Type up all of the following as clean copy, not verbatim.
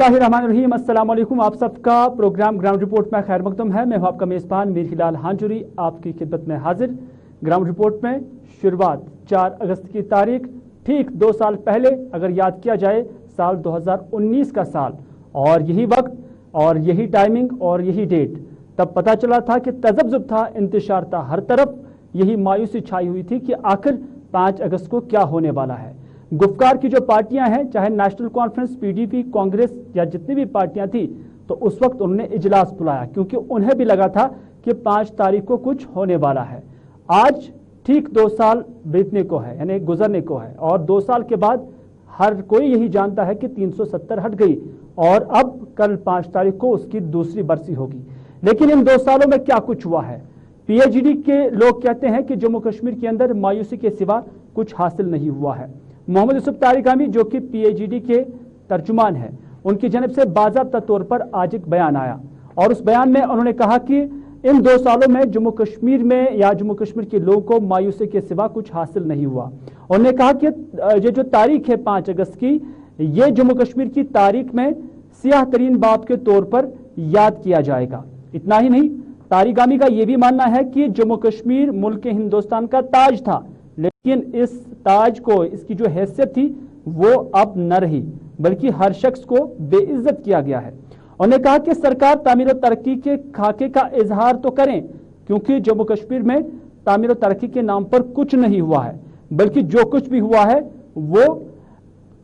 बिस्मिल्लाहिर्रहमानिर्रहीम। अस्सलाम वालेकुम। आप सबका प्रोग्राम ग्राउंड रिपोर्ट में खैर मकदम है। मैं हूं आपका मेज़बान मीर हिलाल हांजुरी आपकी खिदमत में हाजिर। ग्राउंड रिपोर्ट में शुरुआत 4 अगस्त की तारीख, ठीक 2 साल पहले अगर याद किया जाए, साल 2019 का साल, और यही वक्त और यही टाइमिंग और यही डेट, तब पता चला था कि तजब्जुब था, इंतशार था, हर तरफ यही मायूसी छाई हुई थी कि आखिर 5 अगस्त को क्या होने वाला है। गुफ्कार की जो पार्टियां हैं, चाहे नेशनल कॉन्फ्रेंस, पीडीपी, कांग्रेस या जितनी भी पार्टियां थी, तो उस वक्त उन्होंने इजलास बुलाया क्योंकि उन्हें भी लगा था कि 5 तारीख को कुछ होने वाला है। आज ठीक 2 साल बीतने को है, यानी गुजरने को है, और 2 साल के बाद हर कोई यही जानता है कि 370 हट गई और अब कल 5 तारीख को उसकी दूसरी बरसी होगी। लेकिन इन 2 सालों में क्या कुछ हुआ है? पीएचडी के लोग कहते हैं कि जम्मू कश्मीर के अंदर मायूसी के सिवा कुछ हासिल नहीं हुआ है। मोहम्मद यूसुफ तारिगामी, जो कि पीएचडी के तर्जुमान हैं, उनकी जानब से बाज़ाब्ता तौर पर आज एक बयान आया और उस बयान में उन्होंने कहा कि इन 2 सालों में जम्मू कश्मीर में या जम्मू कश्मीर के लोगों को मायूसी के सिवा कुछ हासिल नहीं हुआ। उन्होंने कहा कि ये जो तारीख है 5 अगस्त की, ये जम्मू कश्मीर की तारीख में सियाह तरीन बाब के तौर पर याद किया जाएगा। इतना ही नहीं, तारिगामी का यह भी मानना है कि जम्मू कश्मीर मुल्क हिंदुस्तान का ताज था, लेकिन इस ताज को, इसकी जो हैसियत थी वो अब न रही, बल्कि हर शख्स को बेइज्जत किया गया है। उन्होंने कहा कि सरकार तामीर और तरक्की के खाके का इजहार तो करें, क्योंकि जम्मू कश्मीर में तामीर और तरक्की के नाम पर कुछ नहीं हुआ है, बल्कि जो कुछ भी हुआ है वो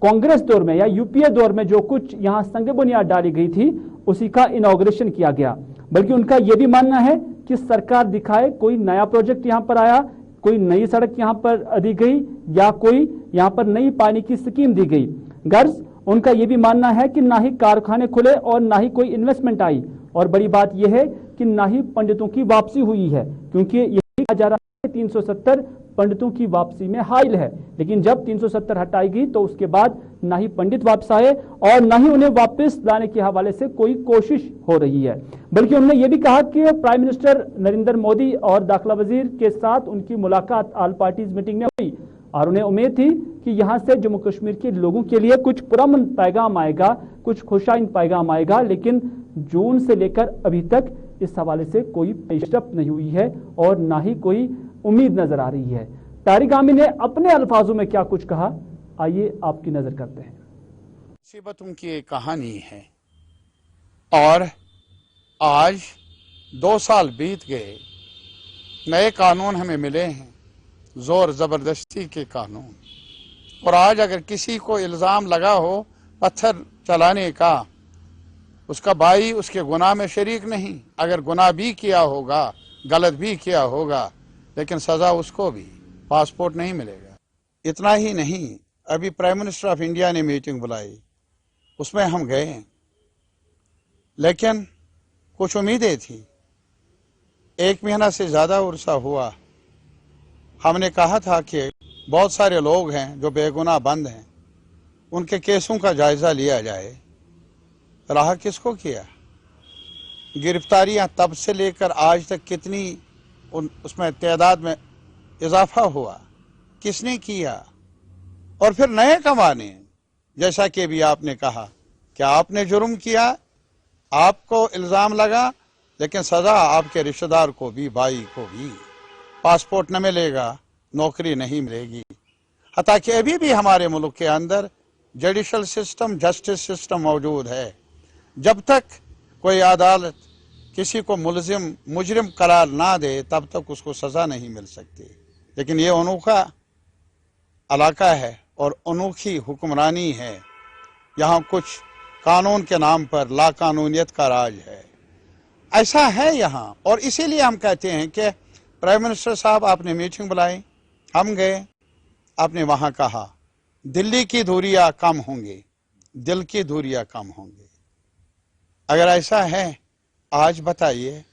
कांग्रेस दौर में या यूपीए दौर में जो कुछ यहाँ संग बुनियाद डाली गई थी उसी का इनॉग्रेशन किया गया। बल्कि उनका यह भी मानना है कि सरकार दिखाए कोई नया प्रोजेक्ट यहाँ पर आया, कोई नई सड़क यहाँ पर दी गई या कोई यहाँ पर नई पानी की स्कीम दी गई। गर्ज उनका यह भी मानना है कि ना ही कारखाने खुले और ना ही कोई इन्वेस्टमेंट आई, और बड़ी बात यह है कि ना ही पंडितों की वापसी हुई है, क्योंकि यही कहा जा रहा है 370 पंडितों की वापसी में हाइल है। लेकिन जब 370 हटाएगी तो उसके बाद ना ही पंडित वापस आए और ना ही उन्हें वापस लाने के हवाले से कोई कोशिश हो रही है। बल्कि उन्होंने ये भी कहा कि प्राइम मिनिस्टर नरेंद्र मोदी और दाखिला वजीर के साथ उनकी मुलाकात ऑल पार्टीज मीटिंग में हुई और उन्हें उम्मीद थी कि यहां से जम्मू कश्मीर के लोगों के लिए कुछ पुरअमन पैगाम आएगा, कुछ खुशाइन पैगाम आएगा। लेकिन जून से लेकर अभी तक इस हवाले से कोई पेशरफ्त नहीं हुई है और ना ही कोई उम्मीद नजर आ रही है। तारिगामी ने अपने अल्फाजों में क्या कुछ कहा, आइए आपकी नजर करते हैं। मुसीबतों की एक कहानी है और आज 2 साल बीत गए, नए कानून हमें मिले हैं, जोर जबरदस्ती के कानून। और आज अगर किसी को इल्जाम लगा हो पत्थर चलाने का, उसका भाई उसके गुनाह में शरीक नहीं। अगर गुनाह भी किया होगा, गलत भी किया होगा, लेकिन सजा उसको भी, पासपोर्ट नहीं मिलेगा। इतना ही नहीं, अभी प्राइम मिनिस्टर ऑफ इंडिया ने मीटिंग बुलाई, उसमें हम गए, लेकिन कुछ उम्मीदें थी। 1 महीना से ज्यादा उर्सा हुआ। हमने कहा था कि बहुत सारे लोग हैं जो बेगुनाह बंद हैं, उनके केसों का जायजा लिया जाए। रहा किसको किया? गिरफ्तारियां तब से लेकर आज तक कितनी उसमें तादाद में इजाफा हुआ, किसने किया? और फिर नए कमाने, जैसा कि भी आपने कहा कि आपने जुर्म किया, आपको इल्जाम लगा, लेकिन सजा आपके रिश्तेदार को भी, भाई को भी। पासपोर्ट न मिलेगा, नौकरी नहीं मिलेगी। हता कि अभी भी हमारे मुल्क के अंदर जुडिशल सिस्टम, जस्टिस सिस्टम मौजूद है। जब तक कोई अदालत किसी को मुजरिम करार ना दे, तब तक उसको सजा नहीं मिल सकती। लेकिन ये अनोखा इलाका है और अनोखी हुक्मरानी है। यहाँ कुछ कानून के नाम पर लाकानूनियत का राज है, ऐसा है यहाँ। और इसीलिए हम कहते हैं कि प्राइम मिनिस्टर साहब, आपने मीटिंग बुलाई, हम गए, आपने वहां कहा दिल्ली की दूरियां कम होंगी, दिल की दूरियां कम होंगी। अगर ऐसा है, आज बताइए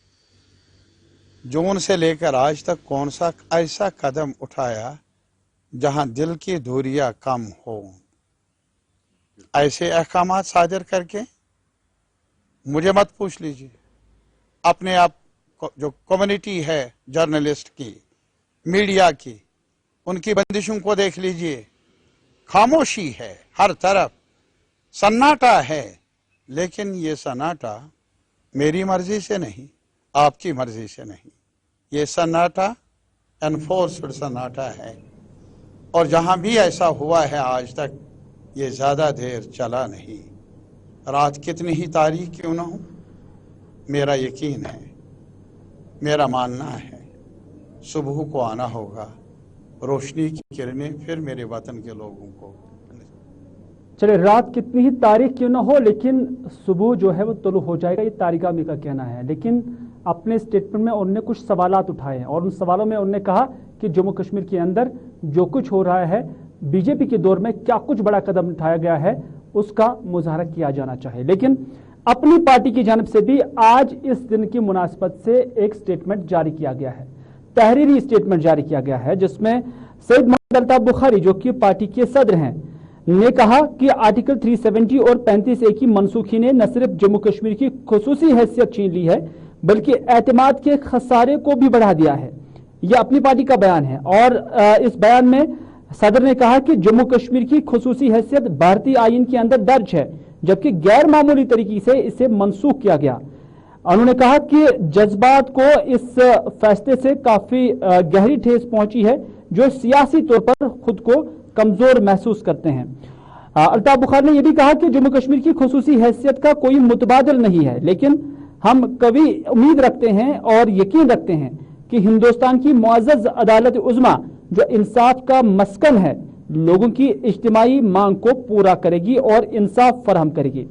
जून से लेकर आज तक कौन सा ऐसा कदम उठाया जहां दिल की दूरियां कम हो? ऐसे अहकामात सादिर करके मुझे मत पूछ लीजिए, अपने आप जो कम्युनिटी है जर्नलिस्ट की, मीडिया की, उनकी बंदिशों को देख लीजिए। खामोशी है, हर तरफ सन्नाटा है, लेकिन ये सन्नाटा मेरी मर्जी से नहीं, आपकी मर्जी से नहीं, ये सन्नाटा एनफोर्स्ड सन्नाटा है। और जहां भी ऐसा हुआ है आज तक ये ज्यादा देर चला नहीं। रात कितनी ही तारीख क्यों ना हो, मेरा यकीन है, मेरा मानना है, सुबह को आना होगा, रोशनी की किरणें फिर मेरे वतन के लोगों को। चले, रात कितनी ही तारीख क्यों ना हो, लेकिन सुबह जो है वो तुलू हो जाएगा, ये तारिक आमी का कहना है। लेकिन अपने स्टेटमेंट में उन्होंने कुछ सवालात उठाए हैं और उन सवालों में उन्होंने कहा कि जम्मू कश्मीर के अंदर जो कुछ हो रहा है, बीजेपी के दौर में क्या कुछ बड़ा कदम उठाया गया है, उसका मुजाहरा किया जाना चाहिए। लेकिन अपनी पार्टी की जानिब से भी आज इस दिन की मुनासिबत से एक स्टेटमेंट जारी किया गया है, तहरीरी स्टेटमेंट जारी किया गया है, जिसमें सैयद मोहम्मद अल्ताफ बुखारी जो कि पार्टी के सदर हैं ने कहा कि आर्टिकल 370 और 35A की मनसूखी ने न सिर्फ जम्मू कश्मीर की खुसूसी हैसियत छीन ली है बल्कि एतमाद के खसारे को भी बढ़ा दिया है। यह अपनी पार्टी का बयान है और इस बयान में सदर ने कहा कि जम्मू कश्मीर की खुसूसी हैसियत भारतीय आईन के अंदर दर्ज है, जबकि गैर मामूली तरीके से इसे मनसूख किया गया। उन्होंने कहा कि जज्बात को इस फैसले से काफी गहरी ठेस पहुंची है जो सियासी तौर पर खुद को कमजोर महसूस करते हैं। अल्ताफ बुखारी ने यह भी कहा कि जम्मू कश्मीर की खुसूसी हैसियत का कोई मुतबादिल नहीं है, लेकिन हम कभी उम्मीद रखते हैं और यकीन रखते हैं कि हिंदुस्तान की मुअज़्ज़ज़ अदालत उज़्मा जो इंसाफ का मस्कन है, लोगों की इज्तिमाई मांग को पूरा करेगी और इंसाफ फराहम करेगी।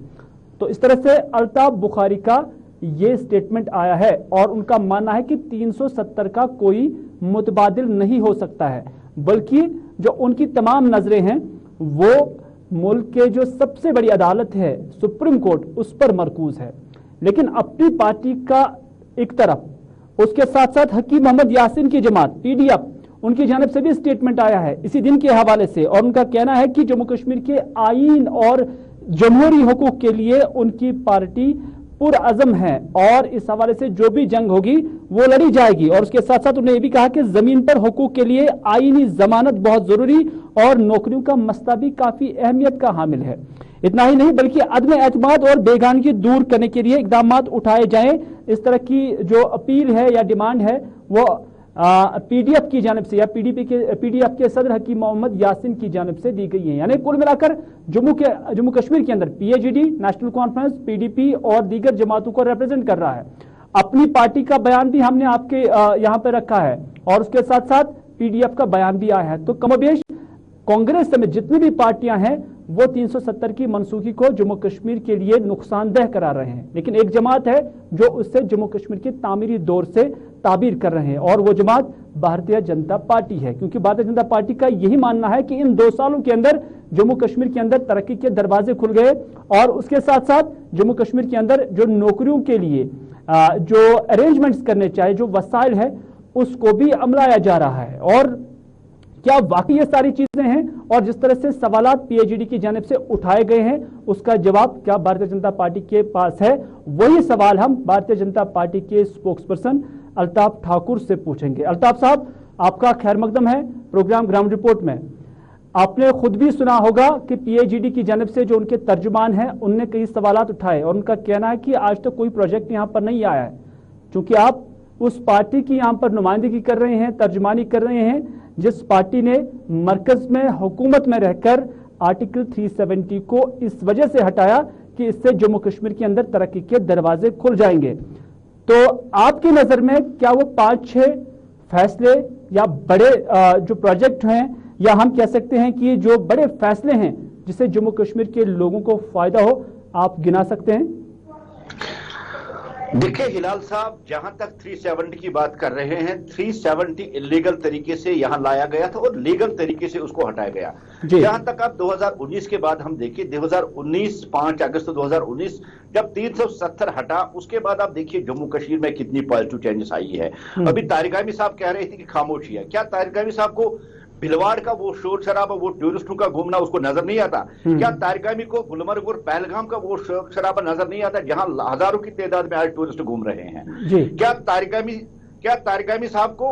तो इस तरह से अल्ताफ बुखारी का ये स्टेटमेंट आया है और उनका मानना है कि 370 का कोई मुतबादिल नहीं हो सकता है, बल्कि जो उनकी तमाम नजरें हैं वो मुल्क के जो सबसे बड़ी अदालत है सुप्रीम कोर्ट, उस पर मरकूज है। लेकिन अपनी पार्टी का एक तरफ, उसके साथ साथ हकीम मोहम्मद यासीन की जमात पीडीएफ, उनकी जानिब से भी स्टेटमेंट आया है इसी दिन के हवाले से, और उनका कहना है कि जम्मू कश्मीर के आईन और जमहूरी हुकूक के लिए उनकी पार्टी पुरअज़म है और इस हवाले से जो भी जंग होगी वो लड़ी जाएगी। और उसके साथ साथ उन्होंने ये भी कहा कि जमीन पर हुकूक के लिए आईनी जमानत बहुत जरूरी और नौकरियों का मसला भी काफी अहमियत का हामिल है। इतना ही नहीं बल्कि अदम एतमाद और बेगानगी दूर करने के लिए इकदाम उठाए जाएं, इस तरह की जो अपील है या डिमांड है वो पीडीएफ की जानिब से या पीडीएफ के सदर हकीम मोहम्मद यासीन की जानिब से दी गई है। यानी कुल मिलाकर जम्मू कश्मीर के अंदर पीएजीडी, नेशनल कॉन्फ्रेंस, पीडीपी और दीगर जमातों को रिप्रेजेंट कर रहा है। अपनी पार्टी का बयान भी हमने आपके यहाँ पे रखा है और उसके साथ साथ पीडीएफ का बयान भी आया है। तो कमोबेश कांग्रेस समेत जितनी भी पार्टियां हैं वो 370 की मनसूखी को जम्मू कश्मीर के लिए नुकसानदेह करा रहे हैं, लेकिन एक जमात है जो उससे जम्मू कश्मीर के तामीरी दौर से ताबीर कर रहे हैं और वो जमात भारतीय जनता पार्टी है, क्योंकि भारतीय जनता पार्टी का यही मानना है कि इन 2 सालों के अंदर जम्मू कश्मीर के अंदर तरक्की के दरवाजे खुल गए और उसके साथ साथ जम्मू कश्मीर के अंदर जो नौकरियों के लिए जो अरेंजमेंट्स करने चाहिए, जो वसाइल है, उसको भी अमलाया जा रहा है। और क्या वाकई ये सारी चीजें हैं और जिस तरह से सवालात पीएचडी की जानिब से उठाए गए हैं उसका जवाब क्या भारतीय जनता पार्टी के पास है? वही सवाल हम भारतीय जनता पार्टी के स्पोक्सपर्सन अल्ताफ ठाकुर से पूछेंगे। अल्ताफ साहब, आपका खैर मकदम है प्रोग्राम ग्राउंड रिपोर्ट में। आपने खुद भी सुना होगा कि पीएचडी की जानिब से जो उनके तर्जुमान हैं उनने कई सवालात उठाए और उनका कहना है कि आज तक कोई प्रोजेक्ट यहाँ पर नहीं आया है। चूंकि आप उस पार्टी की यहाँ पर नुमाइंदगी कर रहे हैं, तर्जुमानी कर रहे हैं, जिस पार्टी ने मरकज में हुकूमत में रहकर आर्टिकल 370 को इस वजह से हटाया कि इससे जम्मू कश्मीर के अंदर तरक्की के दरवाजे खुल जाएंगे। तो आपकी नजर में क्या वो 5-6 फैसले या बड़े जो प्रोजेक्ट हैं या हम कह सकते हैं कि जो बड़े फैसले हैं जिससे जम्मू कश्मीर के लोगों को फायदा हो, आप गिना सकते हैं? देखिए हिलाल साहब, जहां तक 370 की बात कर रहे हैं, 370 इलीगल तरीके से यहां लाया गया था और लीगल तरीके से उसको हटाया गया। जहां तक अब 2019 के बाद हम देखिए 2019 5 अगस्त 2019 जब 370 हटा, उसके बाद आप देखिए जम्मू कश्मीर में कितनी पॉजिटिव चेंजेस आई है। अभी तारिक आमी साहब कह रहे थे कि खामोशी है। क्या तारिक आमी साहब को भिलवाड़ का वो शोर शराबा, वो टूरिस्टों का घूमना उसको नजर नहीं आता? क्या तारिक आमी को गुलमर्ग और पहलगाम का वो शोर शराबा नजर नहीं आता जहां हजारों की तादाद में आज टूरिस्ट घूम रहे हैं? क्या तारिक आमी साहब को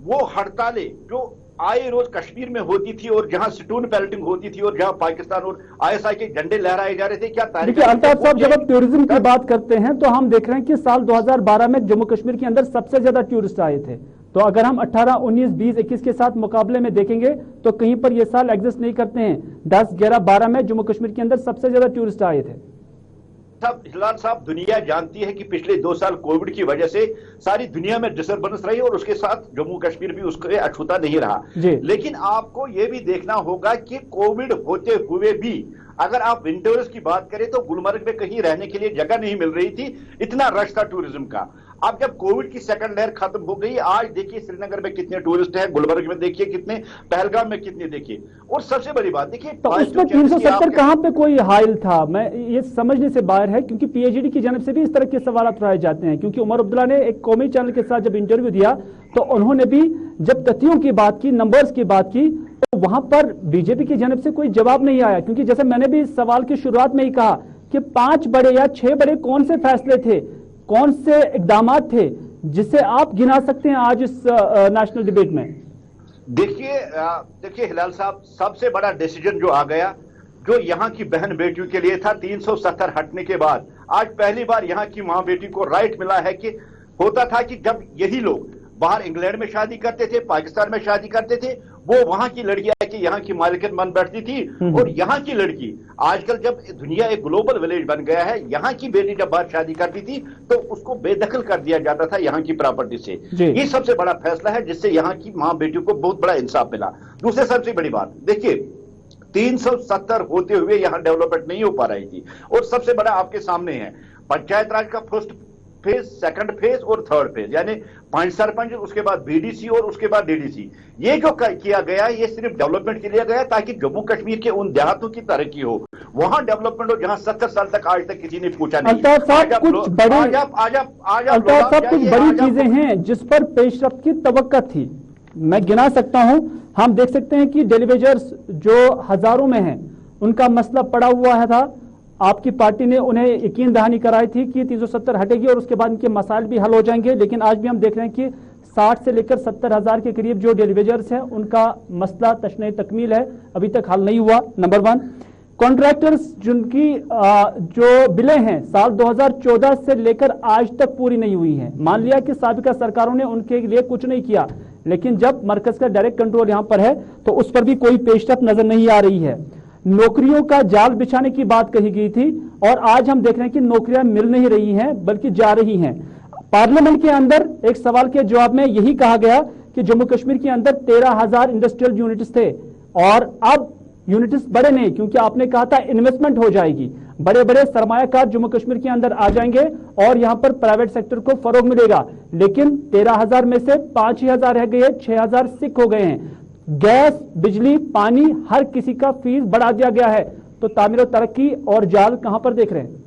वो हड़तालें जो आए रोज कश्मीर में होती थी और जहां स्टोन पेल्टिंग होती थी और जहां पाकिस्तान और आईएसआई के झंडे लहराए जा रहे थे, क्या तारीख? देखिए अल्ताफ साहब, जब आप टूरिज्म की बात करते हैं तो हम देख रहे हैं कि साल 2012 में जम्मू कश्मीर के अंदर सबसे ज्यादा टूरिस्ट आए थे। तो अगर हम 18, 19, 20, 21 के साथ मुकाबले में देखेंगे तो कहीं पर ये साल एग्जिस्ट नहीं करते हैं। 10, 11, 12 में जम्मू कश्मीर के अंदर सबसे ज्यादा टूरिस्ट आए थे। साहब हिलाल साहब, दुनिया जानती है कि पिछले 2 साल कोविड की वजह से सारी दुनिया में डिस्टर्बेंस रही और उसके साथ जम्मू कश्मीर भी उसके अछूता नहीं रहा। लेकिन आपको यह भी देखना होगा कि कोविड होते हुए भी अगर आप विंटर्स की बात करें तो गुलमर्ग में कहीं रहने के लिए जगह नहीं मिल रही थी, इतना रश था टूरिज्म का। अब जब कोविड की सेकंड लहर खत्म हो गई, आज देखिए श्रीनगर में कितने टूरिस्ट हैं, गुलमर्ग में देखिए कितने, पहलगाम में कितने देखिए। और सबसे बड़ी बात देखिए, तो उसमें 370 कहां पे कोई हाइल था, मैं ये समझने से बाहर है, क्योंकि पीएचडी की जानब से भी इस तरह के सवाल उठाए जाते हैं। क्योंकि उमर अब्दुल्ला ने एक कौमी चैनल के साथ जब इंटरव्यू दिया तो उन्होंने भी जब तथ्यों की बात की, नंबर्स की बात की, तो वहां पर बीजेपी की जानब से कोई जवाब नहीं आया। क्योंकि जैसे मैंने भी इस सवाल की शुरुआत में ही कहा कि 5 बड़े या 6 बड़े कौन से फैसले थे, कौन से इकदाम थे जिसे आप गिना सकते हैं आज इस नेशनल डिबेट में? देखिए हिलाल साहब, सबसे बड़ा डिसीजन जो आ गया, जो यहाँ की बहन बेटियों के लिए था, 370 हटने के बाद आज पहली बार यहाँ की मां बेटी को राइट मिला है। कि होता था कि जब यही लोग बाहर इंग्लैंड में शादी करते थे, पाकिस्तान में शादी करते थे, वो वहां की लड़कियां कि यहाँ की मालिकन बन बैठती थी, और यहाँ की लड़की आजकल जब दुनिया एक ग्लोबल विलेज बन गया है, यहाँ की बेटी जब बाहर शादी करती थी तो उसको बेदखल कर दिया जाता था यहाँ की प्रॉपर्टी से। ये सबसे बड़ा फैसला है जिससे यहाँ की मां बेटियों को बहुत बड़ा इंसाफ मिला। दूसरी सबसे बड़ी बात देखिए, 370 होते हुए यहाँ डेवलपमेंट नहीं हो पा रही थी। और सबसे बड़ा आपके सामने है पंचायत राज का फर्स्ट फेज, सेकंड फेज और थर्ड फेज, यानी 5 सरपंच, उसके बाद बीडीसी और उसके बाद डीडीसी। ये जो किया गया ये सिर्फ डेवलपमेंट के लिए गया ताकि जम्मू कश्मीर के उन देहातों की तरक्की हो, वहां डेवलपमेंट हो जहां 70 साल तक आज तक किसी ने पूछा नहीं। अल्ताफ साहब, कुछ बड़ी चीजें हैं जिस पर पेशरफ्त की तवक्को थी, मैं गिना सकता हूं। हम देख सकते हैं कि डेलीवेजर्स जो हजारों में हैं, उनका मसला पड़ा हुआ था। आपकी पार्टी ने उन्हें यकीन दहानी कराई थी कि 370 हटेगी और उसके बाद इनके मसाइल भी हल हो जाएंगे। लेकिन आज भी हम देख रहे हैं कि 60 से लेकर 70 हजार के करीब जो डेलीवेजर्स हैं, उनका मसला तशने तकमील है, अभी तक हल नहीं हुआ। नंबर 1, कॉन्ट्रैक्टर्स जिनकी जो बिलें हैं साल 2014 से लेकर आज तक पूरी नहीं हुई हैं। मान लिया कि साबिका सरकारों ने उनके लिए कुछ नहीं किया, लेकिन जब मरकज का डायरेक्ट कंट्रोल यहां पर है तो उस पर भी कोई पेशरफ्त नजर नहीं आ रही है। नौकरियों का जाल बिछाने की बात कही गई थी और आज हम देख रहे हैं कि नौकरियां मिल नहीं रही हैं बल्कि जा रही हैं। पार्लियामेंट के अंदर एक सवाल के जवाब में यही कहा गया कि जम्मू कश्मीर के अंदर 13,000 इंडस्ट्रियल यूनिट्स थे और अब यूनिट्स बड़े नहीं, क्योंकि आपने कहा था इन्वेस्टमेंट हो जाएगी, बड़े बड़े सरमायाकार जम्मू कश्मीर के अंदर आ जाएंगे और यहां पर प्राइवेट सेक्टर को फरोग मिलेगा। लेकिन 13,000 में से 5,000 रह गए, 6,000 सिक हो गए हैं। गैस, बिजली, पानी, हर किसी का फीस बढ़ा दिया गया है। तो तामीर और तरक्की और जाल कहां पर देख रहे हैं?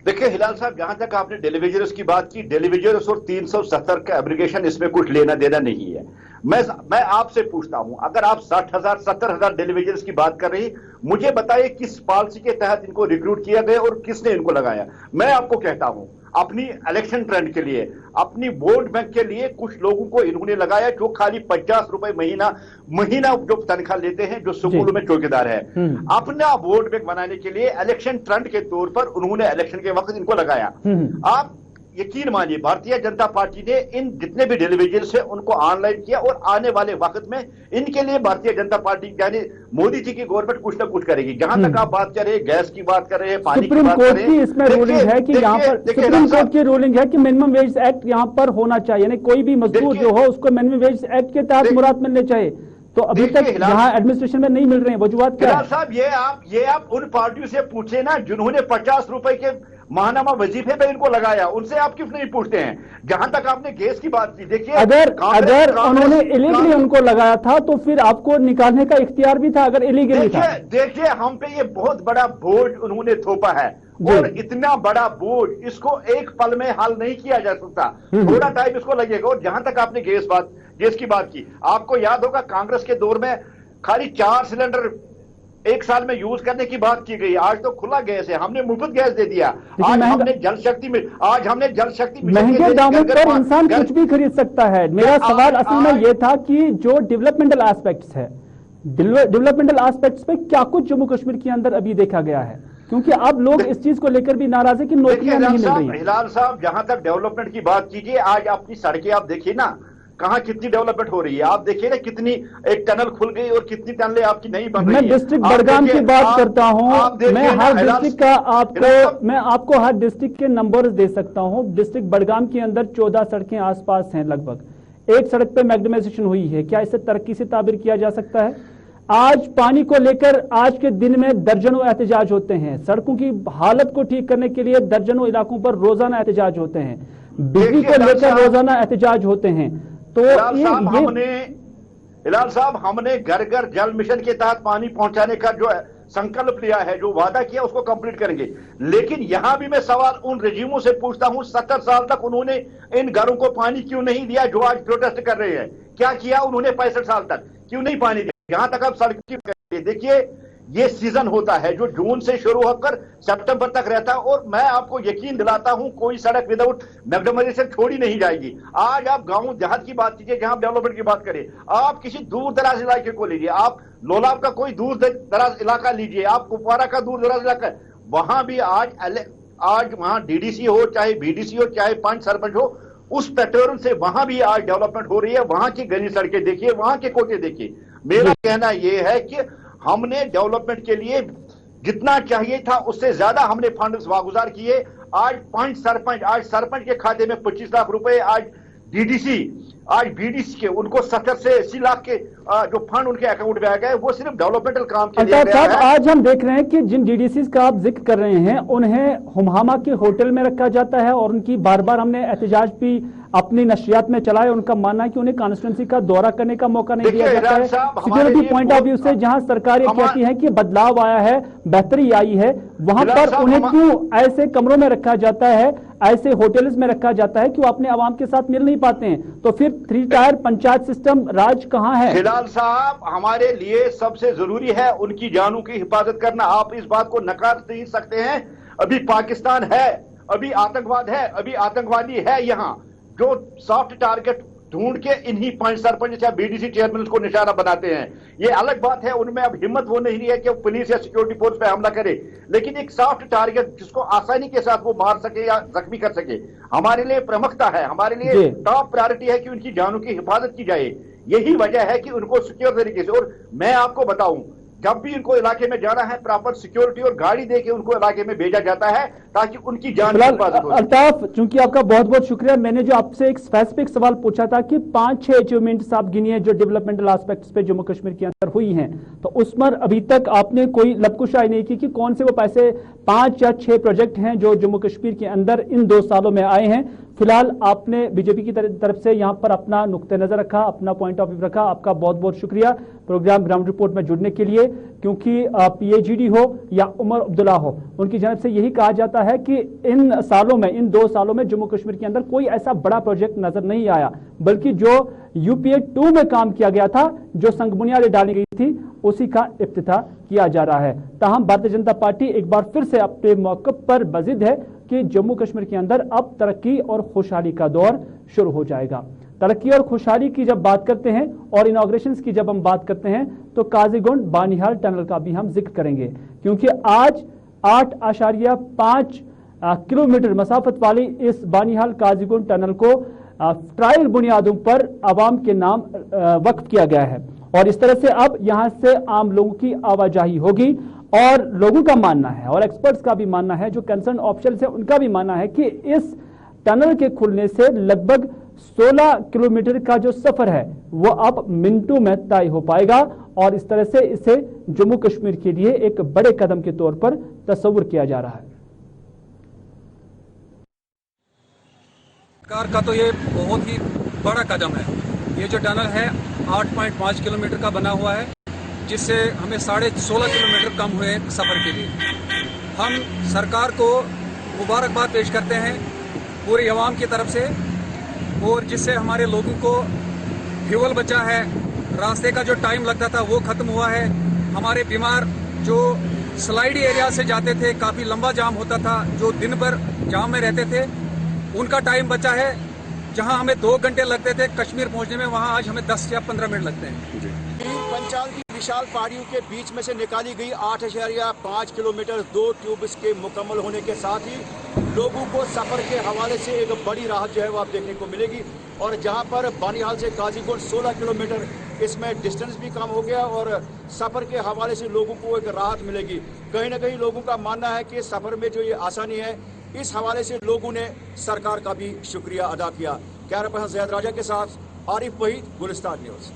देखिए हिलाल साहब, जहां तक आपने डेलीवेजर्स की बात की, डेलीवेजर्स और 370 का एब्रिगेशन इसमें कुछ लेना देना नहीं है। मैं आपसे पूछता हूं, अगर आप 60,000 70,000 डेलीवेजर्स की बात कर रही, मुझे बताइए किस पॉलिसी के तहत इनको रिक्रूट किया गया और किसने इनको लगाया। मैं आपको कहता हूं, अपनी इलेक्शन ट्रेंड के लिए, अपनी वोट बैंक के लिए कुछ लोगों को इन्होंने लगाया जो खाली 50 रुपए महीना जो तनख्वाह लेते हैं, जो स्कूलों में चौकीदार है। अपना वोट बैंक बनाने के लिए इलेक्शन ट्रेंड के तौर पर उन्होंने इलेक्शन के वक्त इनको लगाया। आप यकीन मानिए, भारतीय जनता पार्टी ने इन जितने भी डेलीवेजर्स हैं उनको ऑनलाइन किया और आने वाले वक्त में इनके लिए भारतीय जनता पार्टी यानी मोदी जी की गवर्नमेंट कुछ ना कुछ करेगी। जहां तक आप बात कर रहे हैं, गैस की बात कर रहे हैं, पानी की बात कर रहे हैं, इसमें रूलिंग है कि यहाँ पर सुप्रीम कोर्ट की रूलिंग है कि मिनिमम वेज एक्ट यहाँ पर होना चाहिए, यानी कोई भी मजदूर जो हो उसको मिनिमम वेज एक्ट के तहत मुराद मिलने चाहिए। तो अभी तक यहाँ एडमिनिस्ट्रेशन में नहीं मिल रहे हैं, वजूहत क्या है? साहब, ये आप उन पार्टियों से पूछे ना जिन्होंने 50 रुपए के माहनामा वजीफे पे इनको लगाया, उनसे आप क्यों नहीं पूछते हैं? जहां तक आपने गैस की बात की, देखिए अगर उन्होंने इलीगली उनको लगाया था तो फिर आपको निकालने का इख्तियार भी था, अगर इलीगली था। देखिए हम पे ये बहुत बड़ा बोझ उन्होंने थोपा है और इतना बड़ा बोझ इसको एक पल में हल नहीं किया जा सकता, थोड़ा टाइम इसको लगेगा। और जहां तक आपने गैस की बात की, आपको याद होगा कांग्रेस के दौर में खाली 4 सिलेंडर 1 साल में यूज करने की बात की गई। आज तो खुला गैस है, हमने मुफ्त गैस दे दिया। आज हमने जल शक्ति में महंगे दामों पर इंसान कुछ भी खरीद सकता है। मेरा सवाल असल में यह था कि जो डेवलपमेंटल एस्पेक्ट्स है, डेवलपमेंटल एस्पेक्ट्स पे क्या कुछ जम्मू कश्मीर के अंदर अभी देखा गया है, क्योंकि अब लोग इस चीज को लेकर भी नाराज है कि नौकरियां नहीं मिल रही। हिलाल साहब, जहां तक डेवलपमेंट की बात कीजिए, आज अपनी सड़कें आप देखिए ना, कहां कितनी डेवलपमेंट हो रही है। आप देखिए ना, कितनी एक टनल खुल गई और कितनी टनलें आपकी नहीं बन रही है। मैं डिस्ट्रिक्ट बडगाम की बात करता हूं, मैं हर डिस्ट्रिक्ट का आपको हर डिस्ट्रिक्ट के नंबर्स दे सकता हूं। डिस्ट्रिक्ट बडगाम के अंदर 14 सड़कें आसपास हैं, लगभग एक सड़क पे मैग्नेमाइजेशन हुई है। क्या इसे तरक्की से ताबीर किया जा सकता है? आज पानी को लेकर आज के दिन में दर्जनों एहतजाज होते हैं, सड़कों की हालत को ठीक करने के लिए दर्जनों इलाकों पर रोजाना एहतजाज होते हैं, बिजली को लेकर रोजाना एहतजाज होते हैं। तो हिलाल साहब, हमने घर घर जल मिशन के तहत पानी पहुंचाने का जो संकल्प लिया है, जो वादा किया, उसको कंप्लीट करेंगे। लेकिन यहां भी मैं सवाल उन रजीमों से पूछता हूं, 70 साल तक उन्होंने इन घरों को पानी क्यों नहीं दिया जो आज प्रोटेस्ट कर रहे हैं? क्या किया उन्होंने 65 साल तक? क्यों नहीं पानी दिया? यहां तक आप सड़क की देखिए, ये सीजन होता है जो जून से शुरू होकर सितंबर तक रहता है, और मैं आपको यकीन दिलाता हूं कोई सड़क विदाउट मैग्नेमाइजेशन छोड़ी नहीं जाएगी। आज आप गांव देहात की बात कीजिए, जहां डेवलपमेंट की बात करें, आप किसी दूर दराज इलाके को लीजिए, आप लोलाब का कोई दूर दराज इलाका लीजिए, आप कुपवारा का दूर दराज इलाका, वहां भी आज वहां डीडीसी हो, चाहे बीडीसी हो, चाहे पंच सरपंच हो, उस पैटर्न से वहां भी आज डेवलपमेंट हो रही है। वहां की गली सड़कें देखिए, वहां के कोटे देखिए। मेरा कहना यह है कि हमने डेवलपमेंट के लिए जितना चाहिए था उससे ज्यादा हमने फंड्स वागुजार किए। आज सरपंच के खाते में 25 लाख रुपए, आज डीडीसी, आज बीडीसी के उनको 70 से 80 लाख के जो फंड उनके अकाउंट में आ गए, वो सिर्फ डेवलपमेंटल काम के लिए गया है। आज हम देख रहे हैं कि जिन डीडीसी का आप जिक्र कर रहे हैं, उन्हें हुमहामा के होटल में रखा जाता है और उनकी बार बार हमने एहतजाज भी अपनी नशियात में चलाए। उनका मानना है कि उन्हें कॉन्स्टिट्यूंसी का दौरा करने का मौका नहीं दिया जाता है। सिक्योरिटी पॉइंट ऑफ व्यू से जहां सरकार ये कहती है कि बदलाव आया है, बेहतरी आई है, वहां पर उन्हें क्यों ऐसे कमरों में रखा जाता है, ऐसे होटल्स में रखा जाता है कि वो अपने आवाम के साथ मिल नहीं पाते हैं? तो फिर 3 टायर पंचायत सिस्टम राज कहां है? हिलाल साहब, हमारे लिए सबसे जरूरी है उनकी जानों की हिफाजत करना। आप इस बात को नकार नहीं सकते हैं। अभी पाकिस्तान है, अभी आतंकवाद है, अभी आतंकवादी है। यहाँ जो सॉफ्ट टारगेट ढूंढ के इन्हीं पंच सरपंच या बीडीसी चेयरमैन को निशाना बनाते हैं। ये अलग बात है, उनमें अब हिम्मत वो नहीं रही है कि पुलिस या सिक्योरिटी फोर्स पे हमला करे, लेकिन एक सॉफ्ट टारगेट जिसको आसानी के साथ वो मार सके या जख्मी कर सके, हमारे लिए प्रमुखता है, हमारे लिए टॉप प्रायोरिटी है कि उनकी जानों की हिफाजत की जाए। यही वजह है कि उनको सिक्योर तरीके से, और मैं आपको बताऊं, जब भी इनको इलाके में जाना है, प्रॉपर सिक्योरिटी और गाड़ी देके उनको इलाके में भेजा जाता है ताकि उनकी जान की हिफाजत हो। अल्ताफ, चूंकि आपका बहुत बहुत शुक्रिया। मैंने जो आपसे एक स्पेसिफिक सवाल पूछा था कि 5-6 अचीवमेंट्स आप गिनिए जो डेवलपमेंटल एस्पेक्ट्स पे जम्मू कश्मीर के अंदर हुई हैं, तो उस पर अभी तक आपने कोई लबकुशाई नहीं की कि कौन से वो पैसे 5 या 6 प्रोजेक्ट हैं जो जम्मू कश्मीर के अंदर इन 2 सालों में आए हैं। फिलहाल आपने बीजेपी की तरफ से यहां पर अपना नुक्ते नजर रखा, अपना पॉइंट ऑफ व्यू रखा। आपका बहुत बहुत शुक्रिया प्रोग्राम ग्राउंड रिपोर्ट में जुड़ने के लिए, क्योंकि पीएचडी हो या उमर अब्दुल्ला हो, उनकी जानब से यही कहा जाता है कि इन सालों में, इन 2 सालों में जम्मू कश्मीर के अंदर कोई ऐसा बड़ा प्रोजेक्ट नजर नहीं आया, बल्कि जो यूपीए 2 में काम किया गया था, जो संग बुनियादें डाली गई थी, उसी का इफ्तिताह किया जा रहा है। ताहम भारतीय जनता पार्टी एक बार फिर से अपने मौक़िफ़ पर बजिद है कि जम्मू कश्मीर के अंदर अब तरक्की और खुशहाली का दौर शुरू हो जाएगा। तरक्की और खुशहाली की जब बात करते हैं और इनॉग्रेशंस की जब हम बात करते हैं, तो काजीगुंड बानिहाल टनल का भी हम जिक्र करेंगे, क्योंकि आज 8.5 किलोमीटर मसाफत वाली इस बानिहाल काजीगुंड टनल को ट्रायल बुनियादों पर आवाम के नाम वक्फ किया गया है, और इस तरह से अब यहां से आम लोगों की आवाजाही होगी। और लोगों का मानना है और एक्सपर्ट्स का भी मानना है, जो कंसर्न ऑफिशियल्स है उनका भी मानना है कि इस टनल के खुलने से लगभग 16 किलोमीटर का जो सफर है वो अब मिनटों में तय हो पाएगा, और इस तरह से इसे जम्मू कश्मीर के लिए एक बड़े कदम के तौर पर तस्वुर किया जा रहा है। सरकार का तो ये बहुत ही बड़ा कदम है। ये जो टनल है 8.5 किलोमीटर का बना हुआ है, जिससे हमें 16.5 किलोमीटर कम हुए सफ़र के लिए। हम सरकार को मुबारकबाद पेश करते हैं पूरी आवाम की तरफ से, और जिससे हमारे लोगों को फ्यूल बचा है, रास्ते का जो टाइम लगता था वो ख़त्म हुआ है, हमारे बीमार जो स्लाइडी एरिया से जाते थे, काफ़ी लंबा जाम होता था, जो दिन भर जाम में रहते थे, उनका टाइम बचा है। जहां हमें 2 घंटे लगते थे कश्मीर पहुंचने में, वहां आज हमें 10 या 15 मिनट लगते हैं। पंचाल की विशाल पहाड़ियों के बीच में से निकाली गई 8.5 किलोमीटर 2 ट्यूब्स के मुकम्मल होने के साथ ही लोगों को सफर के हवाले से एक बड़ी राहत जो है वो आप देखने को मिलेगी। और जहां पर बानिहाल से काजीकोट 16 किलोमीटर, इसमें डिस्टेंस भी कम हो गया और सफर के हवाले से लोगों को एक राहत मिलेगी। कहीं ना कहीं लोगों का मानना है कि सफर में जो ये आसानी है, इस हवाले से लोगों ने सरकार का भी शुक्रिया अदा किया। कैमरा पर्सन ज़ैद राजा के साथ आरिफ वहीद, गुलिस्तान न्यूज़।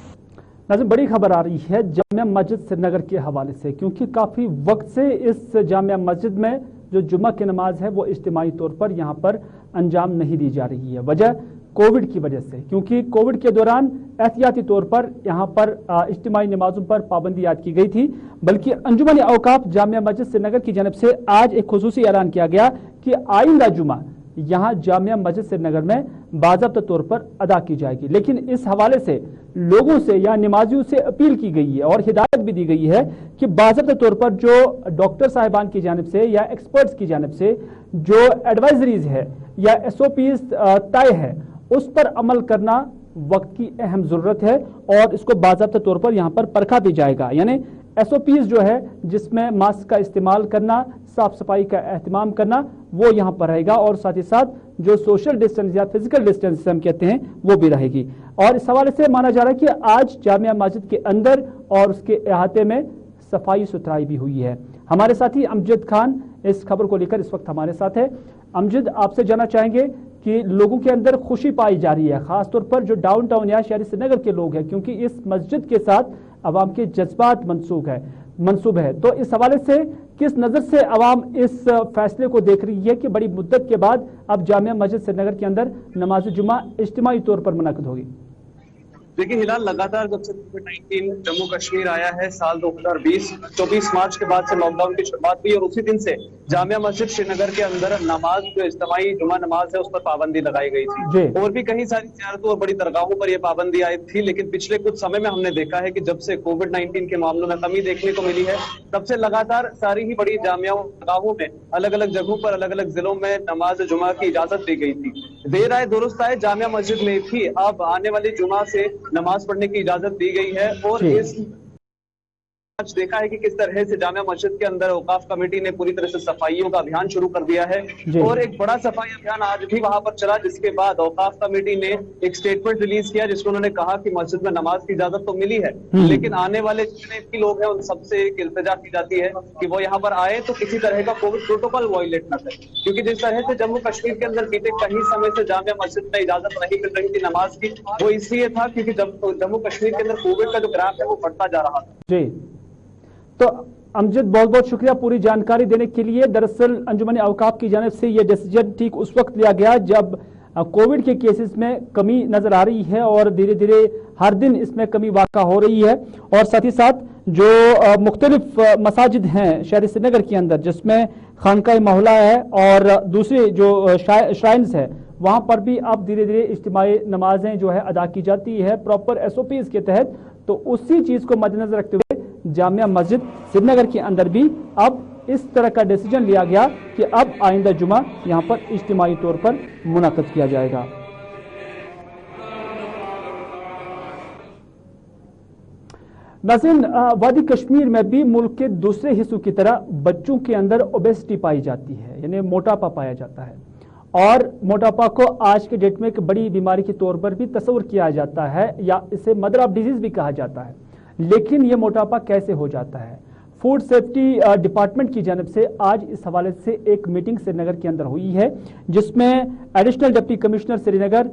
नाज़रीन, बड़ी खबर आ रही है जामिया मस्जिद श्रीनगर के हवाले से, क्योंकि काफ़ी वक्त से इस जामिया मस्जिद में जो जुम्मा की नमाज है वो इज्तिमाई तौर पर यहाँ पर अंजाम नहीं दी जा रही है। वजह कोविड की वजह से, क्योंकि कोविड के दौरान एहतियाती तौर पर यहाँ पर इज्तिमाई नमाजों पर पाबंदी आयद की गई थी। बल्कि अंजुमन औकाफ जामिया मस्जिद श्रीनगर की जानब से आज एक खुसूसी ऐलान किया गया कि आइंदा जुमा यहाँ जामिया मस्जिद श्रीनगर में बाज़ाब्ता तौर पर अदा की जाएगी। लेकिन इस हवाले से लोगों से या नमाजियों से अपील की गई है और हिदायत भी दी गई है कि बाज़ाब्ता तौर पर जो डॉक्टर साहिबान की जानिब से या एक्सपर्ट्स की जानिब से जो एडवाइजरीज है या SOPs तय है, उस पर अमल करना वक्त की अहम ज़रूरत है और इसको बाज़ाब्ता तौर पर यहाँ पर परखा भी जाएगा। यानी SOPs जो है, जिसमें मास्क का इस्तेमाल करना, साफ सफाई का एहतमाम करना, वो यहाँ पर रहेगा और साथ ही साथ जो सोशल डिस्टेंस या फिजिकल डिस्टेंस हम कहते हैं वो भी रहेगी। और इस हवाले से माना जा रहा है कि आज जामिया मस्जिद के अंदर और उसके अहाते में सफाई सुथराई भी हुई है। हमारे साथी अमजद खान इस खबर को लेकर इस वक्त हमारे साथ है। अमजद, आपसे जानना चाहेंगे कि लोगों के अंदर खुशी पाई जा रही है, खासतौर पर जो डाउन टाउन या शहरी श्रीनगर के लोग हैं, क्योंकि इस मस्जिद के साथ अवाम के जज्बात मंसूब है। तो इस हवाले से किस नज़र से अवाम इस फैसले को देख रही है कि बड़ी मुद्दत के बाद अब जामिया मस्जिद श्रीनगर के अंदर नमाज जुमा इज्तिमाई तौर पर मुनक़द होगी? देखिए हिलाल, लगातार जब से कोविड-19 जम्मू कश्मीर आया है साल 2020, 24 मार्च के बाद से लॉकडाउन की शुरुआत हुई और उसी दिन से जामिया मस्जिद श्रीनगर के अंदर नमाज, जो इज्तिमाई जुमा नमाज है, उस पर पाबंदी लगाई गई थी। और भी कहीं सारी ज़ियारतों और बड़ी दरगाहों पर यह पाबंदी आई थी, लेकिन पिछले कुछ समय में हमने देखा है कि जब से कोविड-19 के मामलों में कमी देखने को मिली है, तब से लगातार सारी ही बड़ी जामिया दरगाहों में अलग अलग जगहों पर अलग अलग जिलों में नमाज जुमा की इजाजत दी गई थी। देर आए दुरुस्त आए, जामिया मस्जिद में भी अब आने वाली जुमा से नमाज पढ़ने की इजाजत दी गई है। और इस आज देखा है कि किस तरह से जामिया मस्जिद के अंदर औकाफ कमेटी ने पूरी तरह से सफाइयों का अभियान शुरू कर दिया है और एक बड़ा सफाई अभियान आज भी वहां पर चला, जिसके बाद औकाफ कमेटी ने एक स्टेटमेंट रिलीज किया जिसमें उन्होंने कहा कि मस्जिद में नमाज की इजाजत तो मिली है, लेकिन आने वाले जितने भी लोग हैं उन सबसे एक इल्तिजा की जाती है कि वो यहाँ पर आए तो किसी तरह का कोविड प्रोटोकॉल वायलेट न करें। क्योंकि जिस तरह से जम्मू कश्मीर के अंदर बीते कई समय से जामिया मस्जिद में इजाजत नहीं मिल रही थी नमाज की, वो इसलिए था क्योंकि जम्मू कश्मीर के अंदर कोविड का जो ग्राफ है वो बढ़ता जा रहा था। तो अमजद, बहुत बहुत शुक्रिया पूरी जानकारी देने के लिए। दरअसल अंजुमन औकाफ की जानिब से यह डिसीजन ठीक उस वक्त लिया गया जब कोविड के केसेस में कमी नजर आ रही है और धीरे धीरे हर दिन इसमें कमी वाक़ा हो रही है। और साथ ही साथ जो मुख्तलिफ मसाजिद हैं शहर श्रीनगर के अंदर, जिसमें खानका मोहल्ला है और दूसरे जो श्राइन्स है, वहाँ पर भी अब धीरे धीरे इज्तिमाई नमाजें जो है अदा की जाती है प्रॉपर SOPs के तहत। तो उसी चीज़ को मद्देनजर रखते हुए जामिया मस्जिद श्रीनगर के अंदर भी अब इस तरह का डिसीजन लिया गया कि अब आइंदा जुमा यहाँ पर इज्तिमाई तौर पर मुनक़द किया जाएगा। नाज़रीन, वादी कश्मीर में भी मुल्क के दूसरे हिस्सों की तरह बच्चों के अंदर ओबेसिटी पाई जाती है, यानी मोटापा पाया जाता है। और मोटापा को आज के डेट में एक बड़ी बीमारी के तौर पर भी तस्वुर किया जाता है या इसे मदर ऑफ डिजीज भी कहा जाता है। लेकिन ये मोटापा कैसे हो जाता है? फूड सेफ्टी डिपार्टमेंट की जानब से आज इस हवाले से एक मीटिंग श्रीनगर के अंदर हुई है, जिसमें एडिशनल डिप्टी कमिश्नर श्रीनगर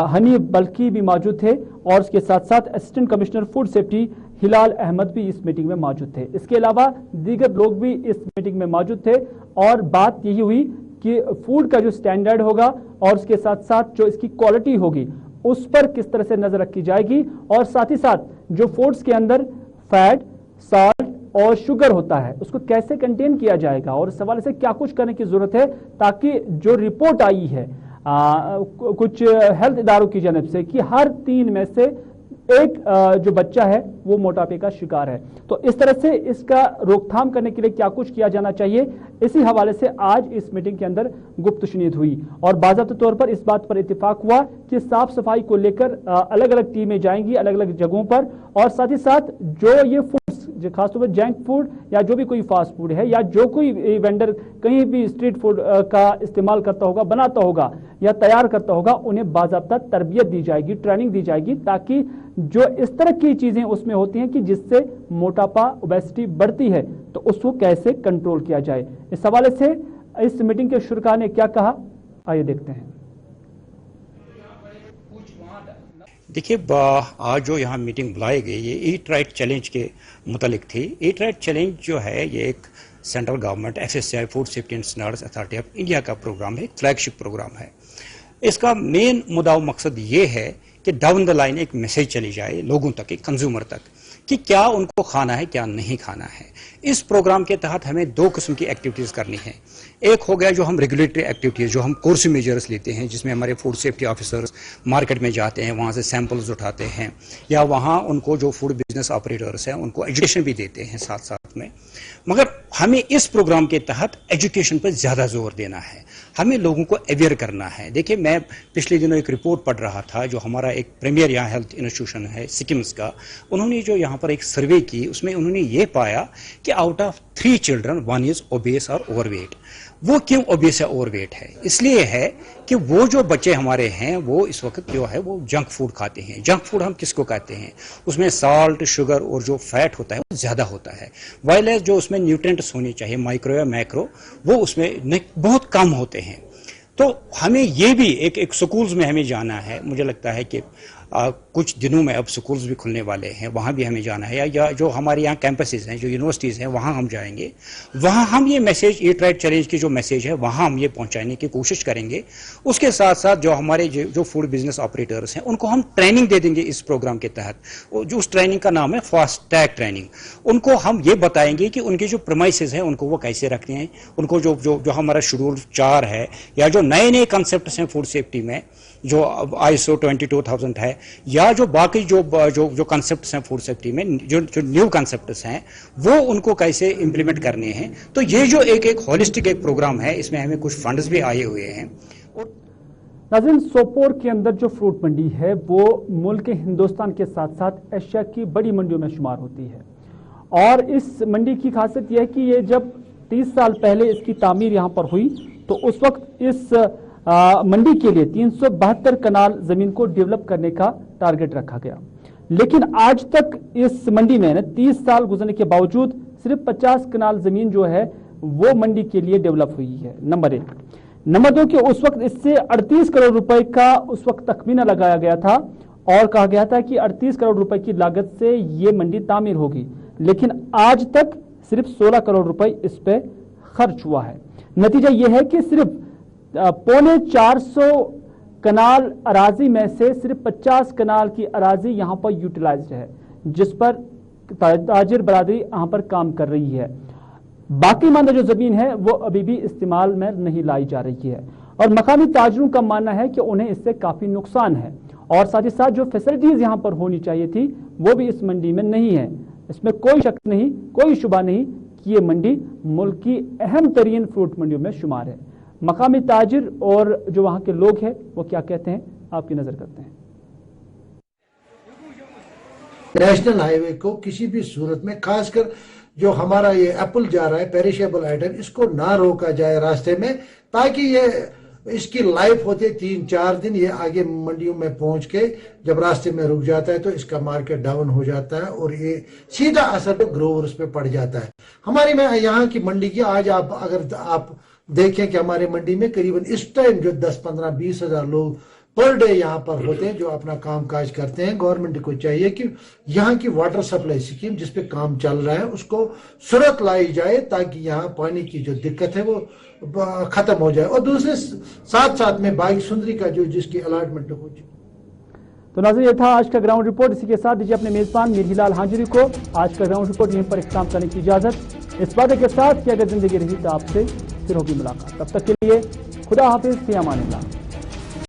हनी बल्की भी मौजूद थे और उसके साथ साथ assistant commissioner food safety Hilal Ahmad भी इस मीटिंग में मौजूद थे। इसके अलावा दीगर लोग भी इस मीटिंग में मौजूद थे और बात यही हुई कि फूड का जो स्टैंडर्ड होगा और उसके साथ साथ जो इसकी क्वालिटी होगी उस पर किस तरह से नजर रखी जाएगी, और साथ ही साथ जो फूड्स के अंदर फैट, साल्ट और शुगर होता है उसको कैसे कंटेन किया जाएगा और इस हवाले से क्या कुछ करने की जरूरत है, ताकि जो रिपोर्ट आई है कुछ हेल्थ इदारों की जानब से कि हर 3 में से एक जो बच्चा है वो मोटापे का शिकार है। तो इस तरह से इसका रोकथाम करने के लिए क्या कुछ किया जाना चाहिए, इसी हवाले से आज इस मीटिंग के अंदर गुफ्तशुनीद हुई और बाज़ाब्ते तौर पर इस बात पर इत्तेफाक हुआ कि साफ सफाई को लेकर अलग अलग टीमें जाएंगी अलग अलग जगहों पर, और साथ ही साथ जो ये फूड्स खासतौर पर जंक फूड या जो भी कोई फास्ट फूड है या जो कोई वेंडर कहीं भी स्ट्रीट फूड का इस्तेमाल करता होगा, बनाता होगा या तैयार करता होगा, उन्हें बाज़ाब्ता तरबियत दी जाएगी, ट्रेनिंग दी जाएगी, ताकि जो इस तरह की चीजें उसमें होती हैं कि जिससे मोटापा ओबेसिटी बढ़ती है तो उसको कैसे कंट्रोल किया जाए। इस हवाले से इस मीटिंग के शुरा ने क्या कहा, आइए देखते हैं। देखिए, आज जो यहाँ मीटिंग बुलाई गई ये ईट राइट चैलेंज के मुतालिक थी। ईट राइट चैलेंज जो है ये एक central government FSSAI food safety and standards authority of India का प्रोग्राम है, एक फ्लैगशिप प्रोग्राम है। इसका मेन मुद्दा व मकसद ये है कि डाउन द लाइन एक मैसेज चली जाए लोगों तक, एक कंज्यूमर तक, कि क्या उनको खाना है क्या नहीं खाना है। इस प्रोग्राम के तहत हमें दो किस्म की एक्टिविटीज़ करनी है। एक हो गया जो हम रेगुलेटरी एक्टिविटीज़, जो हम कोर्स मेजर्स लेते हैं, जिसमें हमारे फूड सेफ्टी ऑफिसर्स मार्केट में जाते हैं, वहाँ से सैंपल्स उठाते हैं, या वहाँ उनको जो फूड बिजनेस ऑपरेटर्स हैं उनको एजुकेशन भी देते हैं साथ साथ में। मगर हमें इस प्रोग्राम के तहत एजुकेशन पर ज़्यादा जोर देना है, हमें लोगों को अवेयर करना है। देखिए, मैं पिछले दिनों एक रिपोर्ट पढ़ रहा था, जो हमारा एक प्रीमियर यहाँ हेल्थ इंस्टीट्यूशन है सिक्किम्स का, उन्होंने जो यहाँ पर एक सर्वे की, उसमें उन्होंने ये पाया कि out of 3 children 1 is obese और ओवरवेट। वो क्यों ओबेस या ओवरवेट है? इसलिए है कि वो जो बच्चे हमारे हैं वो इस वक्त जो है वो जंक फूड खाते हैं। जंक फूड हम किसको कहते हैं? उसमें साल्ट, शुगर और जो फैट होता है वो ज़्यादा होता है, वाइल जो उसमें न्यूट्रिएंट्स होने चाहिए माइक्रो या मैक्रो, वो उसमें बहुत कम होते हैं। तो हमें ये भी एक स्कूल्स में हमें जाना है। मुझे लगता है कि कुछ दिनों में अब स्कूल्स भी खुलने वाले हैं, वहाँ भी हमें जाना है, या जो हमारे यहाँ कैंपसेस हैं, जो यूनिवर्सिटीज़ हैं, वहाँ हम जाएंगे। वहाँ हम ये मैसेज, ईट राइट चैलेंज की जो मैसेज है वहाँ हम ये पहुँचाने की कोशिश करेंगे। उसके साथ साथ जो हमारे जो फूड बिजनेस ऑपरेटर्स हैं उनको हम ट्रेनिंग दे देंगे इस प्रोग्राम के तहत। जो उस ट्रेनिंग का नाम है फास्ट टैग ट्रेनिंग। उनको हम ये बताएंगे कि उनके जो प्रीमाइसेस हैं उनको वो कैसे रखते हैं, उनको जो हमारा शेड्यूल 4 है, या जो नए नए कंसेप्ट हैं फूड सेफ्टी में, जो ISO 22000 है, या जो बाकी जो कंसेप्ट्स हैं फूड सेफ्टी में, जो न्यू कंसेप्ट्स हैं, वो उनको कैसे इंप्लीमेंट करने हैं। तो ये जो एक होलिस्टिक एक प्रोग्राम है, इसमें हमें कुछ फंड्स भी आए हुए हैं। नाज़रीन, सोपोर के अंदर जो फ्रूट मंडी है वो मुल्क हिंदुस्तान के साथ साथ एशिया की बड़ी मंडियों में शुमार होती है, और इस मंडी की खासियत यह है कि ये जब 30 साल पहले इसकी तामीर यहाँ पर हुई तो उस वक्त इस मंडी के लिए 372 कनाल जमीन को डेवलप करने का टारगेट रखा गया। लेकिन आज तक इस मंडी में 30 साल गुजरने के बावजूद सिर्फ 50 कनाल जमीन जो है वो मंडी के लिए डेवलप हुई है, नंबर 1। नंबर 2 कि उस वक्त इससे 38 करोड़ रुपए का उस वक्त तखमीना लगाया गया था और कहा गया था कि 38 करोड़ रुपए की लागत से ये मंडी तामीर होगी, लेकिन आज तक सिर्फ 16 करोड़ रुपए इस पे खर्च हुआ है। नतीजा यह है कि सिर्फ 450 कनाल अराजी में से सिर्फ 50 कनाल की अराजी यहां पर यूटिलाइज्ड है, जिस पर ताजिर बरादरी यहां पर काम कर रही है। बाकी मानदा जो जमीन है वो अभी भी इस्तेमाल में नहीं लाई जा रही है, और मकामी ताजरों का मानना है कि उन्हें इससे काफी नुकसान है, और साथ ही साथ जो फैसिलिटीज यहां पर होनी चाहिए थी वो भी इस मंडी में नहीं है। इसमें कोई शक नहीं, कोई शुबा नहीं कि ये मंडी मुल्क की अहम तरीन फ्रूट मंडियों में शुमार है। मकामी ताजिर और जो वहां के लोग हैं वो क्या कहते हैं, आपकी नजर करते हैं। नेशनल हाईवे को किसी भी सूरत में, खासकर जो हमारा ये एप्पल जा रहा है पेरिशेबल आइटम, इसको ना रोका जाए रास्ते में, ताकि ये इसकी लाइफ होती है 3-4 दिन, ये आगे मंडियों में पहुंच के जब रास्ते में रुक जाता है तो इसका मार्केट डाउन हो जाता है और ये सीधा असर ग्रोवर्स पे पड़ जाता है। हमारी में यहाँ की मंडी की आज अगर आप देखें कि हमारे मंडी में करीबन इस टाइम जो 10, 15, 20 हजार लोग पर डे यहाँ पर होते हैं जो अपना काम काज करते हैं। गवर्नमेंट को चाहिए कि यहाँ की वाटर सप्लाई स्कीम जिस पे काम चल रहा है उसको सूरत लाई जाए, ताकि यहाँ पानी की जो दिक्कत है वो खत्म हो जाए, और दूसरे साथ साथ में बाइक सुंदरी का जो जिसकी अलॉटमेंट हो जाए। तो नाज़रीन, ये था आज का ग्राउंड रिपोर्ट। इसी के साथ दीजिए अपने मेजबान मीर हिलाल हांजुरी को आज का ग्राउंड रिपोर्ट यहीं पर इख्तिताम करने की इजाजत, इस वादे के साथ कि अगर जिंदगी रही तो आपसे फिर होगी मुलाकात। तब तक के लिए खुदा हाफिज, फी अमानिल्लाह।